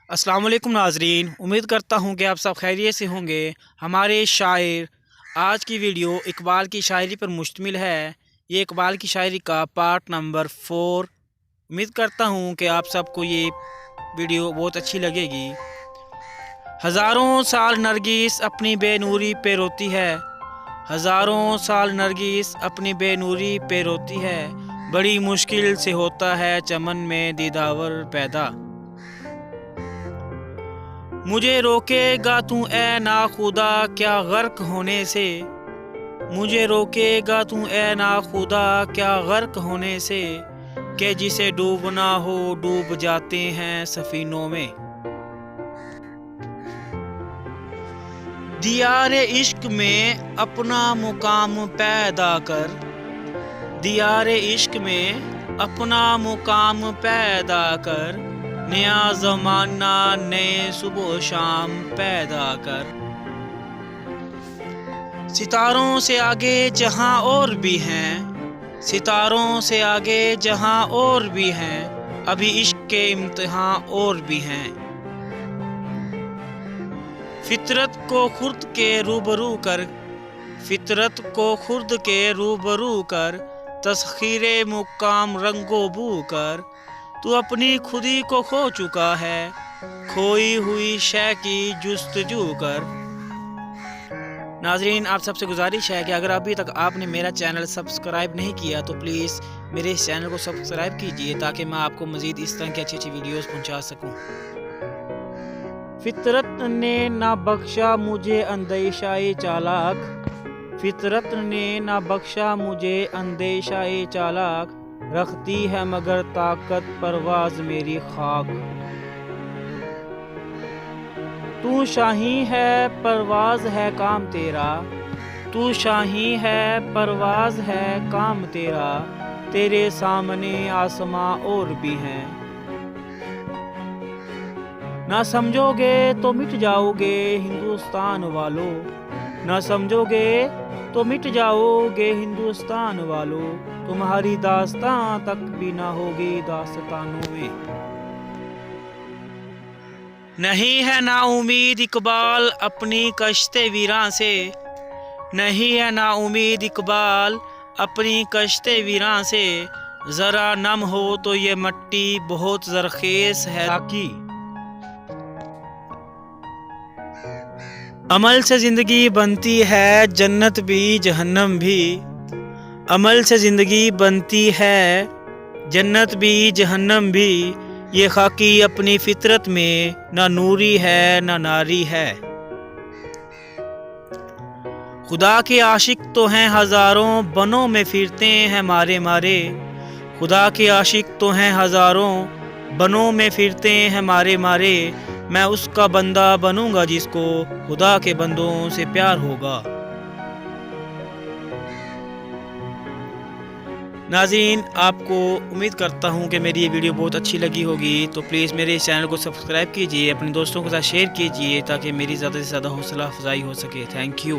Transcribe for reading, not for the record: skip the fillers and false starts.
अस्सलाम वालेकुम नाजरीन, उम्मीद करता हूँ कि आप सब खैरियत से होंगे। हमारे शायर आज की वीडियो इकबाल की शायरी पर मुश्तमिल है। ये इकबाल की शायरी का पार्ट नंबर 4। उम्मीद करता हूँ कि आप सबको ये वीडियो बहुत अच्छी लगेगी। हज़ारों साल नरगिस अपनी बेनूरी पे रोती है, हज़ारों साल नरगिस अपनी बेनूरी पे रोती है। बड़ी मुश्किल से होता है चमन में दीदावर पैदा। मुझे रोकेगा तू ए नाखुदा क्या गर्क होने से, मुझे रोकेगा तू ए नाखुदा क्या गर्क होने से, कि जिसे डूबना हो डूब जाते हैं सफीनों में। दियारे इश्क में अपना मुकाम पैदा कर, दियारे इश्क में अपना मुकाम पैदा कर, नया ज़माना नए सुबह शाम पैदा कर। सितारों से आगे जहां और भी हैं, सितारों से आगे जहां और भी हैं, अभी इश्क के इम्तिहान और भी हैं। फितरत को खुर्द के रूबरू कर, फितरत को खुर्द के रूबरू कर, तस्खीरे मुकाम रंगो बू कर। तू अपनी खुदी को खो चुका है, खोई हुई शय की जुस्तजू कर। नाजरीन, आप सबसे गुजारिश है कि अगर अभी तक आपने मेरा चैनल सब्सक्राइब नहीं किया तो प्लीज़ मेरे इस चैनल को सब्सक्राइब कीजिए, ताकि मैं आपको मज़ीद इस तरह की अच्छी अच्छी वीडियोस पहुंचा सकूं। फितरत ने ना बख्शा मुझे अंदेशाए चालाक, फितरत ने ना बख्शा मुझे अंदेशाए चालाक, रखती है मगर ताकत परवाज मेरी खाक। तू शाही है परवाज है काम तेरा, तू शाही है परवाज है काम तेरा, तेरे सामने आसमां और भी हैं। ना समझोगे तो मिट जाओगे हिंदुस्तान वालों, ना समझोगे तो मिट जाओगे हिंदुस्तान वालों, तुम्हारी दास्तां तक भी ना होगी दास्तानों में। नहीं है ना उम्मीद इकबाल अपनी कश्ते वीरां से, नहीं है ना उम्मीद इकबाल अपनी कश्ते वीरां से, जरा नम हो तो ये मट्टी बहुत जरखेज है ताकि। अमल से ज़िंदगी बनती है जन्नत भी जहन्नम भी, अमल से ज़िंदगी बनती है जन्नत भी जहन्नम भी, ये खाकी अपनी फितरत में ना नूरी है ना नारी है। खुदा के आशिक तो हैं हज़ारों बनों में फिरते हैं मारे मारे, खुदा के आशिक तो हैं हज़ारों बनों में फिरते हैं मारे मारे, मैं उसका बंदा बनूंगा जिसको खुदा के बंदों से प्यार होगा। नाज़रीन, आपको उम्मीद करता हूँ कि मेरी ये वीडियो बहुत अच्छी लगी होगी, तो प्लीज़ मेरे इस चैनल को सब्सक्राइब कीजिए, अपने दोस्तों के साथ शेयर कीजिए, ताकि मेरी ज़्यादा से ज़्यादा हौसला अफजाई हो सके। Thank you.